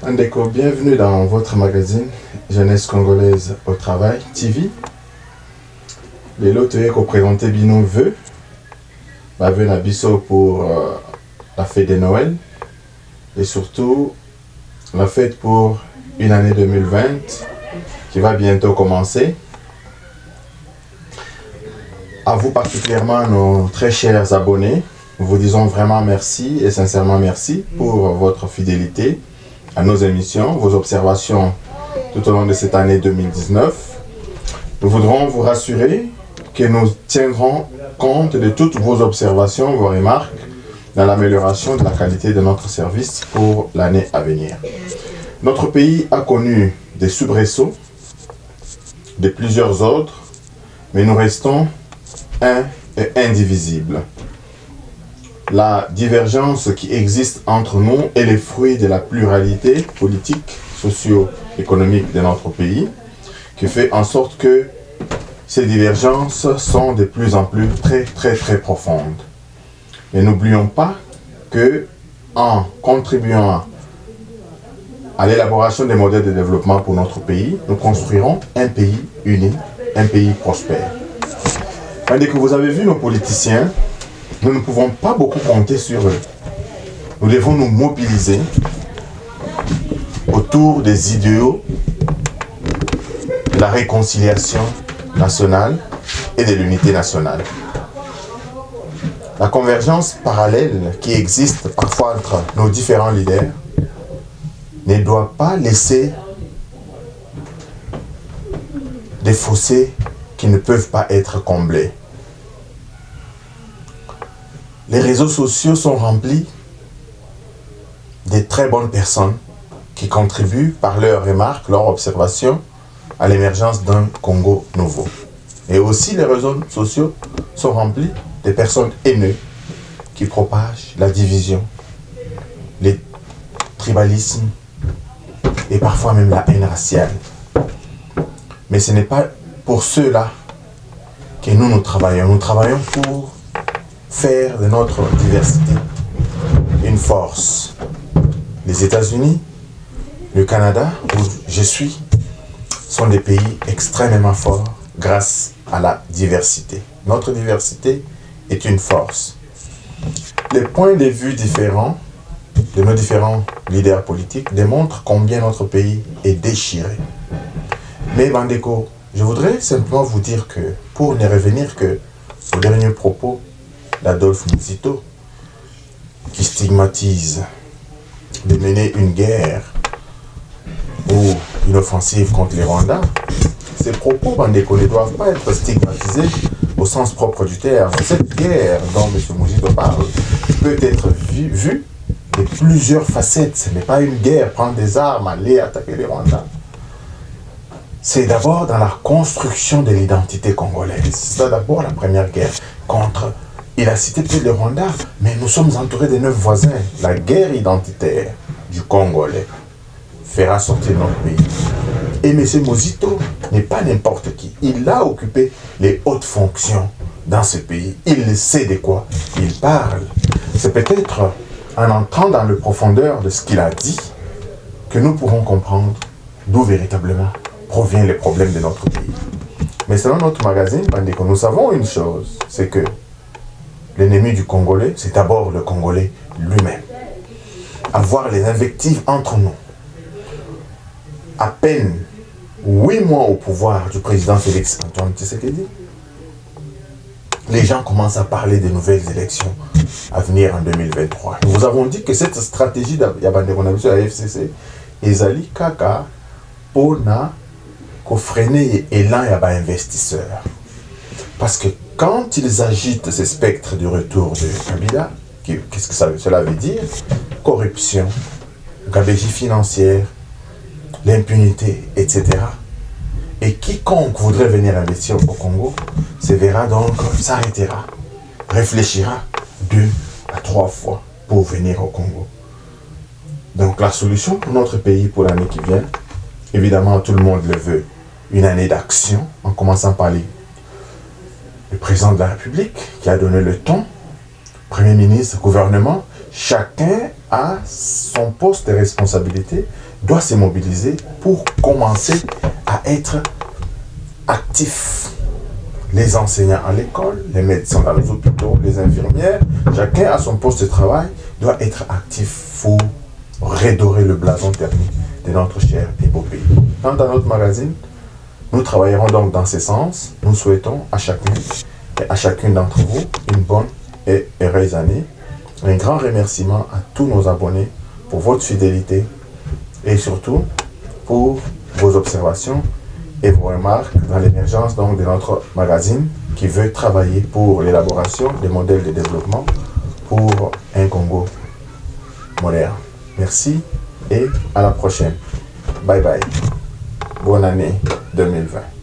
Andeko, bienvenue dans votre magazine Jeunesse Congolaise au Travail TV. Les lots que présenté Bino vœux Nabiso pour la fête de Noël et surtout la fête pour une année 2020 qui va bientôt commencer. À vous particulièrement, nos très chers abonnés, nous vous disons vraiment merci et sincèrement merci pour votre fidélité à nos émissions, vos observations tout au long de cette année 2019. Nous voudrons vous rassurer que nous tiendrons compte de toutes vos observations, vos remarques dans l'amélioration de la qualité de notre service pour l'année à venir. Notre pays a connu des soubresauts de plusieurs ordres, mais nous restons un et indivisibles. La divergence qui existe entre nous est le fruit de la pluralité politique, socio-économique de notre pays, qui fait en sorte que ces divergences sont de plus en plus très profondes. Mais n'oublions pas que en contribuant à l'élaboration des modèles de développement pour notre pays, nous construirons un pays uni, un pays prospère. Dès que vous avez vu nos politiciens, nous ne pouvons pas beaucoup compter sur eux. Nous devons nous mobiliser autour des idéaux de la réconciliation nationale et de l'unité nationale. La convergence parallèle qui existe parfois entre nos différents leaders ne doit pas laisser des fossés qui ne peuvent pas être comblés. Les réseaux sociaux sont remplis de très bonnes personnes qui contribuent par leurs remarques, leurs observations à l'émergence d'un Congo nouveau. Et aussi les réseaux sociaux sont remplis de personnes haineuses qui propagent la division, les tribalismes et parfois même la haine raciale. Mais ce n'est pas pour ceux-là que nous travaillons. Nous travaillons pour faire de notre diversité une force. Les États-Unis, le Canada, où je suis, sont des pays extrêmement forts grâce à la diversité. Notre diversité est une force. Les points de vue différents de nos différents leaders politiques démontrent combien notre pays est déchiré. Mais Bandeko, je voudrais simplement vous dire que, pour ne revenir que aux derniers propos d'Adolphe Muzito, qui stigmatise de mener une guerre ou une offensive contre les Rwandais, ces propos, Bandeko, ne doivent pas être stigmatisés au sens propre du terme. Cette guerre dont M. Muzito parle peut être vue de plusieurs facettes. Ce n'est pas une guerre, prendre des armes, aller attaquer les Rwandais. C'est d'abord dans la construction de l'identité congolaise. C'est d'abord la première guerre contre... Il a cité peut-être le Rwanda, mais nous sommes entourés de 9 voisins. La guerre identitaire du Congolais fera sortir notre pays. Et M. Muzito n'est pas n'importe qui. Il a occupé les hautes fonctions dans ce pays. Il sait de quoi il parle. C'est peut-être en entrant dans le profondeur de ce qu'il a dit que nous pourrons comprendre d'où véritablement proviennent les problèmes de notre pays. Mais selon notre magazine, nous savons une chose, c'est que l'ennemi du Congolais, c'est d'abord le Congolais lui-même. Avoir les invectives entre nous. À peine 8 mois au pouvoir du président Félix Antoine Tshisekedi, les gens commencent à parler des nouvelles élections à venir en 2023. Nous vous avons dit que cette stratégie de la FCC ezali kaka pona ko freiner l'élan ya investisseurs. Parce que quand ils agitent ce spectre du retour de Kabila, qu'est-ce que cela veut dire? Corruption, gabegie financière, l'impunité, etc. Et quiconque voudrait venir investir au Congo se verra donc, s'arrêtera, réfléchira 2 à 3 fois pour venir au Congo. Donc la solution pour notre pays pour l'année qui vient, évidemment tout le monde le veut, une année d'action, en commençant par le président de la République qui a donné le ton, Premier ministre, gouvernement, chacun à son poste de responsabilité, doit se mobiliser pour commencer à être actif. Les enseignants à l'école, les médecins dans les hôpitaux, les infirmières, chacun à son poste de travail doit être actif pour redorer le blason thermique de notre chère épopée. Quant à notre magazine, nous travaillerons donc dans ce sens. Nous souhaitons à chacun et à chacune d'entre vous une bonne et heureuse année. Un grand remerciement à tous nos abonnés pour votre fidélité et surtout pour vos observations et vos remarques dans l'émergence donc de notre magazine qui veut travailler pour l'élaboration des modèles de développement pour un Congo moderne. Merci et à la prochaine. Bye bye. Bonne année 2020.